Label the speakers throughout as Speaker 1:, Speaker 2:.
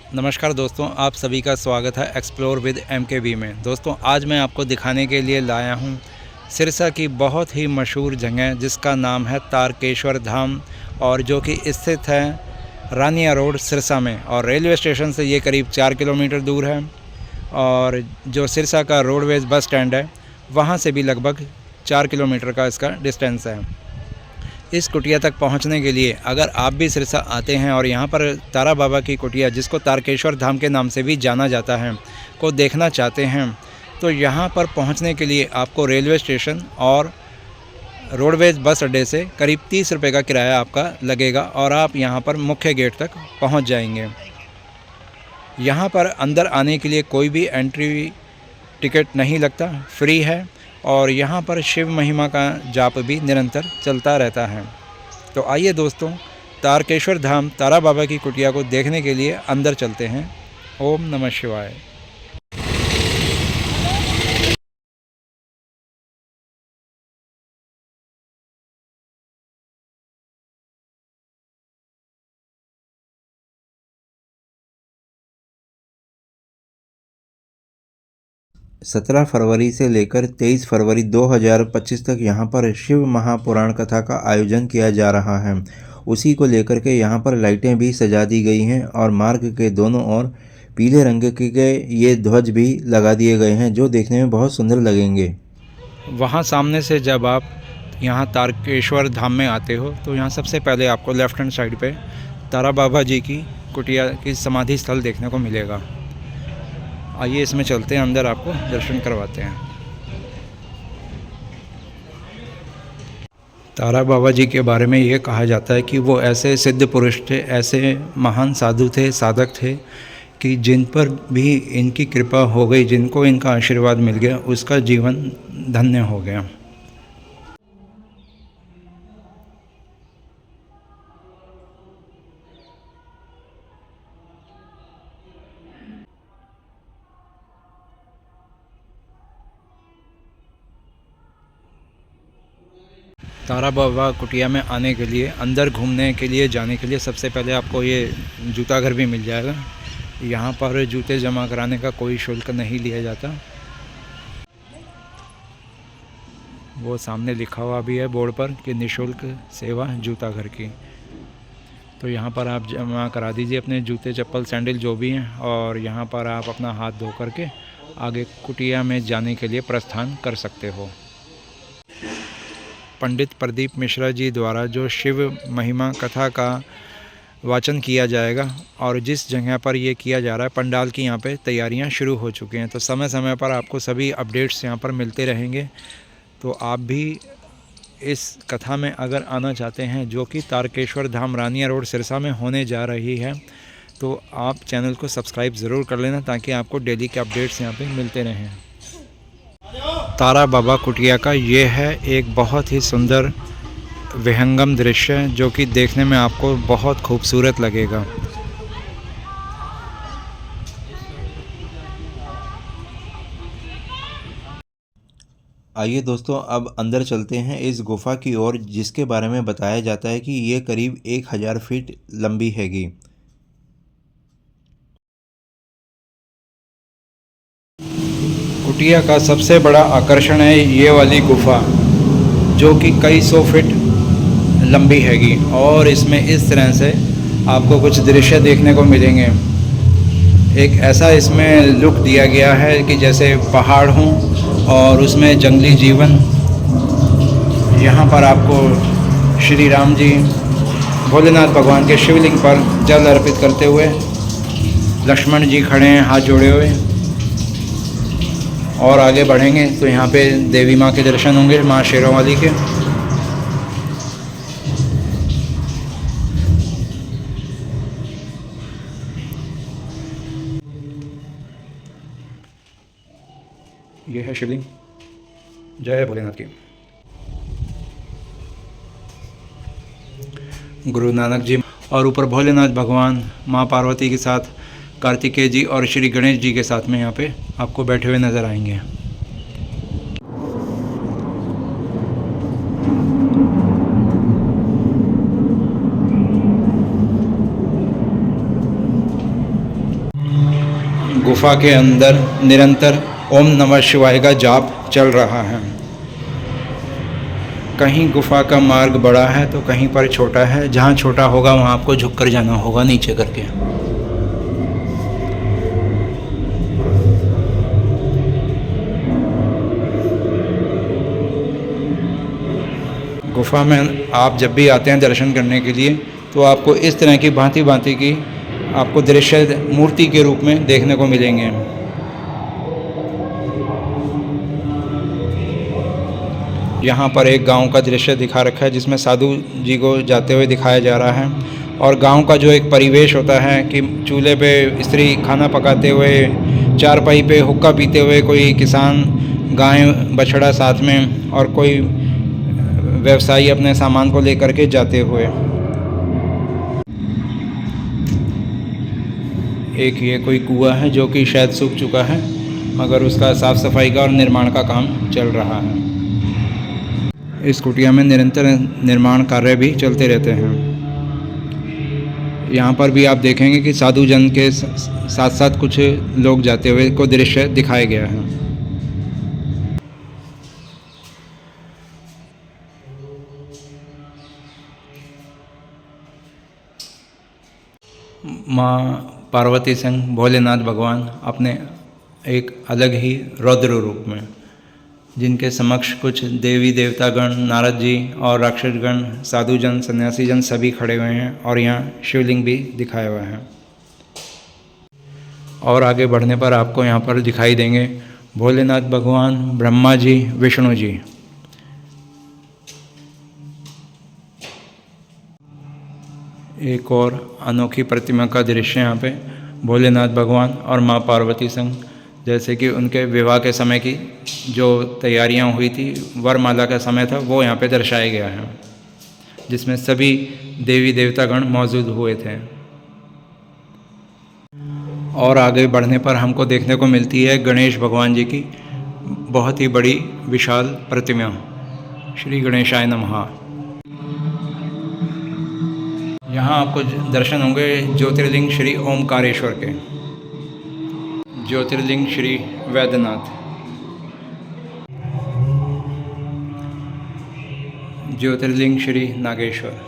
Speaker 1: नमस्कार दोस्तों, आप सभी का स्वागत है एक्सप्लोर विद MKV में। दोस्तों, आज मैं आपको दिखाने के लिए लाया हूँ सिरसा की बहुत ही मशहूर जगह जिसका नाम है तारकेश्वर धाम, और जो कि स्थित है रानिया रोड सिरसा में, और रेलवे स्टेशन से ये करीब 4 किलोमीटर दूर है। और जो सिरसा का रोडवेज बस स्टैंड है वहाँ से भी लगभग 4 किलोमीटर का इसका डिस्टेंस है। इस कुटिया तक पहुंचने के लिए अगर आप भी सिरसा आते हैं और यहां पर तारा बाबा की कुटिया, जिसको तारकेश्वर धाम के नाम से भी जाना जाता है, को देखना चाहते हैं, तो यहां पर पहुंचने के लिए आपको रेलवे स्टेशन और रोडवेज बस अड्डे से करीब 30 रुपये का किराया आपका लगेगा और आप यहां पर मुख्य गेट तक पहुंच जाएंगे। यहां पर अंदर आने के लिए कोई भी एंट्री टिकट नहीं लगता, फ्री है। और यहाँ पर शिव महिमा का जाप भी निरंतर चलता रहता है। तो आइए दोस्तों, तारकेश्वर धाम तारा बाबा की कुटिया को देखने के लिए अंदर चलते हैं। ओम नमः शिवाय।
Speaker 2: 17 फरवरी से लेकर 23 फरवरी 2025 तक यहाँ पर शिव महापुराण कथा का आयोजन किया जा रहा है। उसी को लेकर के यहाँ पर लाइटें भी सजा दी गई हैं और मार्ग के दोनों ओर पीले रंग के ये ध्वज भी लगा दिए गए हैं, जो देखने में बहुत सुंदर लगेंगे।
Speaker 1: वहाँ सामने से जब आप यहाँ तारकेश्वर धाम में आते हो तो यहाँ सबसे पहले आपको लेफ़्ट हैंड साइड पे तारा बाबा जी की कुटिया की समाधि स्थल देखने को मिलेगा। आइए इसमें चलते हैं अंदर, आपको दर्शन करवाते हैं। तारा बाबा जी के बारे में ये कहा जाता है कि वो ऐसे सिद्ध पुरुष थे, ऐसे महान साधु थे, साधक थे कि जिन पर भी इनकी कृपा हो गई, जिनको इनका आशीर्वाद मिल गया, उसका जीवन धन्य हो गया। तारा बाबा कुटिया में आने के लिए, अंदर घूमने के लिए, जाने के लिए सबसे पहले आपको ये जूता घर भी मिल जाएगा। यहाँ पर जूते जमा कराने का कोई शुल्क नहीं लिया जाता। वो सामने लिखा हुआ भी है बोर्ड पर कि निःशुल्क सेवा जूता घर की। तो यहाँ पर आप जमा करा दीजिए अपने जूते, चप्पल, सैंडल जो भी हैं, और यहाँ पर आप अपना हाथ धो करके आगे कुटिया में जाने के लिए प्रस्थान कर सकते हो। पंडित प्रदीप मिश्रा जी द्वारा जो शिव महिमा कथा का वाचन किया जाएगा, और जिस जगह पर ये किया जा रहा है, पंडाल की यहाँ पे तैयारियां शुरू हो चुकी हैं। तो समय समय पर आपको सभी अपडेट्स यहाँ पर मिलते रहेंगे। तो आप भी इस कथा में अगर आना चाहते हैं, जो कि तारकेश्वर धाम रानिया रोड सिरसा में होने जा रही है, तो आप चैनल को सब्सक्राइब ज़रूर कर लेना ताकि आपको डेली के अपडेट्स यहाँ पे मिलते रहें। तारा बाबा कुटिया का ये है एक बहुत ही सुंदर विहंगम दृश्य, जो कि देखने में आपको बहुत खूबसूरत लगेगा।
Speaker 2: आइए दोस्तों, अब अंदर चलते हैं इस गुफा की ओर, जिसके बारे में बताया जाता है कि ये करीब 1000 फीट लंबी हैगी।
Speaker 1: कुटिया का सबसे बड़ा आकर्षण है ये वाली गुफा, जो कि कई सौ फीट लंबी हैगी, और इसमें इस तरह से आपको कुछ दृश्य देखने को मिलेंगे। एक ऐसा इसमें लुक दिया गया है कि जैसे पहाड़ हों और उसमें जंगली जीवन। यहाँ पर आपको श्री राम जी भोलेनाथ भगवान के शिवलिंग पर जल अर्पित करते हुए, लक्ष्मण जी खड़े हैं हाथ जोड़े हुए। और आगे बढ़ेंगे तो यहाँ पे देवी माँ के दर्शन होंगे, माँ शेरों वाली के। ये है शिवलिंग। जय भोलेनाथ की। गुरु नानक जी, और ऊपर भोलेनाथ भगवान माँ पार्वती के साथ कार्तिकेय जी और श्री गणेश जी के साथ में यहाँ पे आपको बैठे हुए नज़र आएंगे। गुफा के अंदर निरंतर ओम नमः शिवाय का जाप चल रहा है। कहीं गुफा का मार्ग बड़ा है तो कहीं पर छोटा है। जहाँ छोटा होगा वहाँ आपको झुककर जाना होगा नीचे करके। गुफा में आप जब भी आते हैं दर्शन करने के लिए तो आपको इस तरह की भांति भांति की आपको दृश्य मूर्ति के रूप में देखने को मिलेंगे। यहाँ पर एक गांव का दृश्य दिखा रखा है जिसमें साधु जी को जाते हुए दिखाया जा रहा है। और गांव का जो एक परिवेश होता है कि चूल्हे पे स्त्री खाना पकाते हुए, चारपाई पे हुक्का पीते हुए, कोई किसान गाय बछड़ा साथ में और कोई व्यवसायी अपने सामान को लेकर के जाते हुए। एक ये कोई कुआं है जो कि शायद सूख चुका है मगर उसका साफ़ सफाई का और निर्माण का काम चल रहा है। इस कुटिया में निरंतर निर्माण कार्य भी चलते रहते हैं। यहाँ पर भी आप देखेंगे कि साधु जन के साथ साथ कुछ लोग जाते हुए को दृश्य दिखाया गया है। माँ पार्वती संग भोलेनाथ भगवान अपने एक अलग ही रौद्र रूप में, जिनके समक्ष कुछ देवी देवतागण, नारद जी और राक्षसगण, साधुजन, सन्यासी जन सभी खड़े हुए हैं और यहाँ शिवलिंग भी दिखाया हुआ है। और आगे बढ़ने पर आपको यहाँ पर दिखाई देंगे भोलेनाथ भगवान, ब्रह्मा जी, विष्णु जी। एक और अनोखी प्रतिमा का दृश्य यहाँ पे भोलेनाथ भगवान और माँ पार्वती संग, जैसे कि उनके विवाह के समय की जो तैयारियां हुई थी, वरमाला का समय था, वो यहाँ पे दर्शाया गया है, जिसमें सभी देवी देवतागण मौजूद हुए थे। और आगे बढ़ने पर हमको देखने को मिलती है गणेश भगवान जी की बहुत ही बड़ी विशाल प्रतिमा। श्री गणेशाय नमः। यहाँ आपको दर्शन होंगे ज्योतिर्लिंग श्री ओमकारेश्वर के, ज्योतिर्लिंग श्री वैद्यनाथ, ज्योतिर्लिंग श्री नागेश्वर।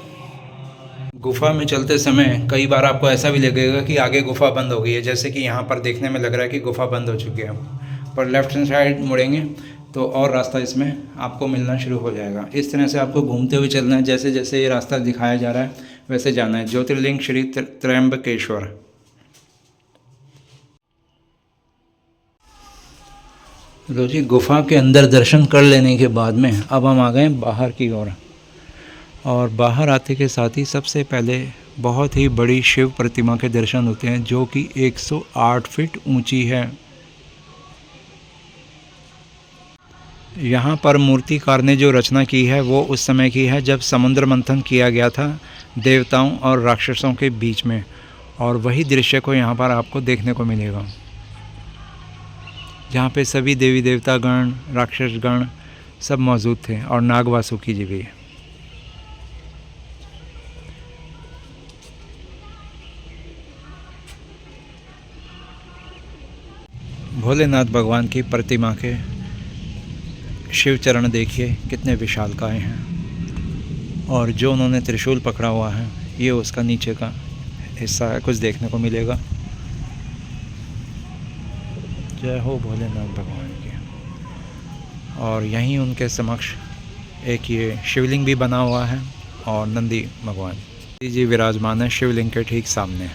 Speaker 1: गुफा में चलते समय कई बार आपको ऐसा भी लगेगा कि आगे गुफा बंद हो गई है, जैसे कि यहाँ पर देखने में लग रहा है कि गुफा बंद हो चुकी है। पर लेफ्ट हैंड साइड मुड़ेंगे तो और रास्ता इसमें आपको मिलना शुरू हो जाएगा। इस तरह से आपको घूमते हुए चलना है, जैसे जैसे ये रास्ता दिखाया जा रहा है वैसे जाना है। ज्योतिर्लिंग श्री त्र्यंबकेश्वर। लो जी, गुफा के अंदर दर्शन कर लेने के बाद में अब हम आ गए बाहर की ओर। और बाहर आते के साथ ही सबसे पहले बहुत ही बड़ी शिव प्रतिमा के दर्शन होते हैं, जो कि 108 फीट ऊंची है। यहाँ पर मूर्तिकार ने जो रचना की है वो उस समय की है जब समुद्र मंथन किया गया था देवताओं और राक्षसों के बीच में, और वही दृश्य को यहाँ पर आपको देखने को मिलेगा, जहाँ पे सभी देवी देवतागण, राक्षसगण सब मौजूद थे और नाग वासुकी जी भी। भोलेनाथ भगवान की प्रतिमा के शिव चरण देखिए कितने विशालकाय हैं, और जो उन्होंने त्रिशूल पकड़ा हुआ है ये उसका नीचे का हिस्सा है, कुछ देखने को मिलेगा। जय हो भोलेनाथ भगवान की। और यहीं उनके समक्ष एक ये शिवलिंग भी बना हुआ है और नंदी भगवान जी विराजमान है शिवलिंग के ठीक सामने।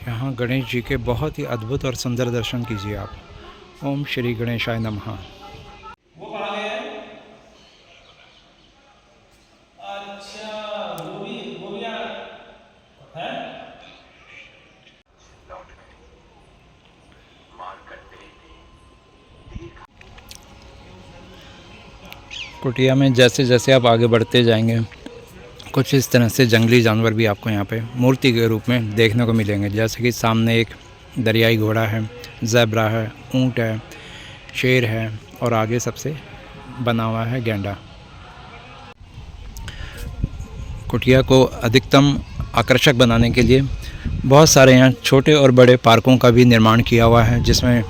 Speaker 1: यहाँ गणेश जी के बहुत ही अद्भुत और सुंदर दर्शन कीजिए आप। ओम श्री गणेशाय नमः।
Speaker 3: वो कहाँ गए हैं? अच्छा
Speaker 1: कुटिया में जैसे जैसे आप आगे बढ़ते जाएंगे कुछ इस तरह से जंगली जानवर भी आपको यहाँ पे मूर्ति के रूप में देखने को मिलेंगे, जैसे कि सामने एक दरियाई घोड़ा है, ज़ेब्रा है, ऊँट है, शेर है और आगे सबसे बना हुआ है गैंडा। कुटिया को अधिकतम आकर्षक बनाने के लिए बहुत सारे यहाँ छोटे और बड़े पार्कों का भी निर्माण किया हुआ है, जिसमें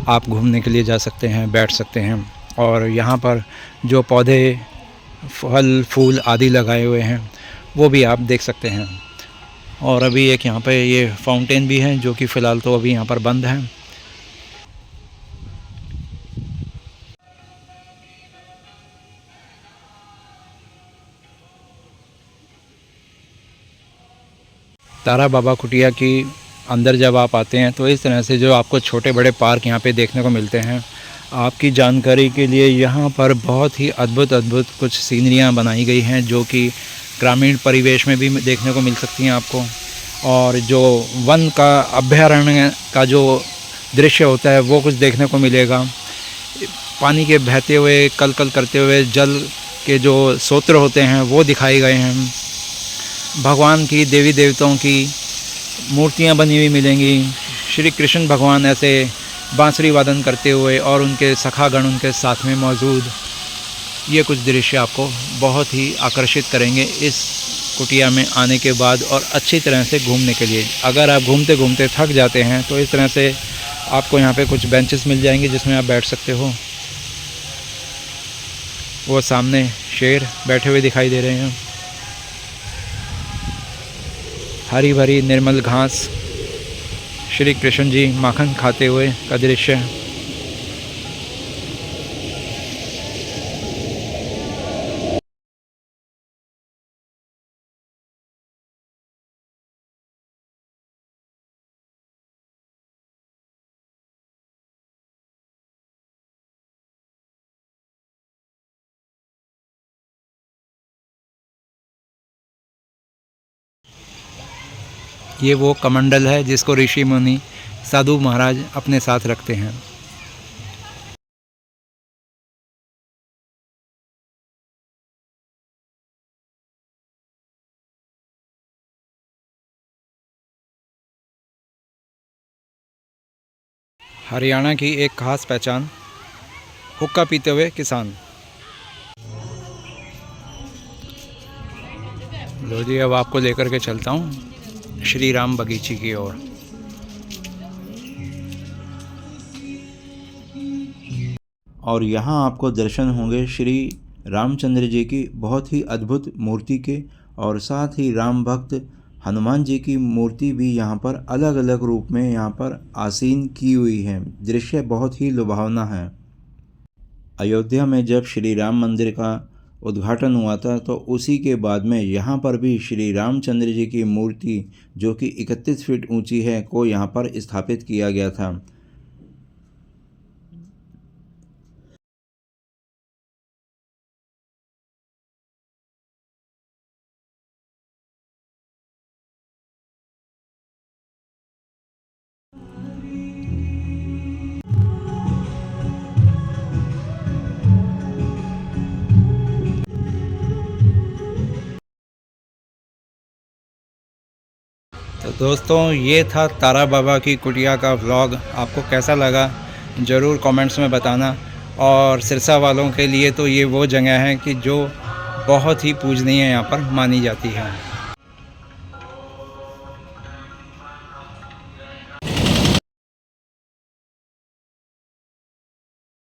Speaker 1: आप घूमने के लिए जा सकते हैं, बैठ सकते हैं। और यहाँ पर जो पौधे, फल, फूल आदि लगाए हुए हैं वो भी आप देख सकते हैं। और अभी एक यहाँ पे ये फाउंटेन भी है, जो कि फ़िलहाल तो अभी यहाँ पर बंद है। तारा बाबा कुटिया की अंदर जब आप आते हैं तो इस तरह से जो आपको छोटे बड़े पार्क यहाँ पे देखने को मिलते हैं। आपकी जानकारी के लिए यहाँ पर बहुत ही अद्भुत कुछ सीनरियाँ बनाई गई हैं, जो कि ग्रामीण परिवेश में भी देखने को मिल सकती हैं आपको। और जो वन का अभयारण्य का जो दृश्य होता है वो कुछ देखने को मिलेगा। पानी के बहते हुए, कल कल करते हुए जल के जो स्रोत होते हैं वो दिखाए गए हैं। भगवान की, देवी देवताओं की मूर्तियाँ बनी हुई मिलेंगी। श्री कृष्ण भगवान ऐसे बांसुरी वादन करते हुए और उनके सखागण उनके साथ में मौजूद, ये कुछ दृश्य आपको बहुत ही आकर्षित करेंगे इस कुटिया में आने के बाद और अच्छी तरह से घूमने के लिए। अगर आप घूमते घूमते थक जाते हैं तो इस तरह से आपको यहाँ पे कुछ बेंचेस मिल जाएंगे जिसमें आप बैठ सकते हो। वो सामने शेर बैठे हुए दिखाई दे रहे हैं। हरी भरी निर्मल घास, श्री कृष्ण जी माखन खाते हुए का दृश्य। ये वो कमंडल है जिसको ऋषि मुनि, साधु महाराज अपने साथ रखते हैं। हरियाणा की एक खास पहचान, हुक्का पीते हुए किसान। लो जी, अब आपको लेकर के चलता हूँ श्री राम बगीचे की ओर।
Speaker 2: और यहाँ आपको दर्शन होंगे श्री रामचंद्र जी की बहुत ही अद्भुत मूर्ति के, और साथ ही राम भक्त हनुमान जी की मूर्ति भी यहाँ पर अलग अलग रूप में यहाँ पर आसीन की हुई है। दृश्य बहुत ही लुभावना है। अयोध्या में जब श्री राम मंदिर का उद्घाटन हुआ था तो उसी के बाद में यहाँ पर भी श्री रामचंद्र जी की मूर्ति, जो कि 31 फीट ऊंची है, को यहाँ पर स्थापित किया गया था।
Speaker 1: तो दोस्तों, ये था तारा बाबा की कुटिया का व्लॉग। आपको कैसा लगा ज़रूर कमेंट्स में बताना। और सिरसा वालों के लिए तो ये वो जगह है कि जो बहुत ही पूजनीय यहाँ पर मानी जाती है।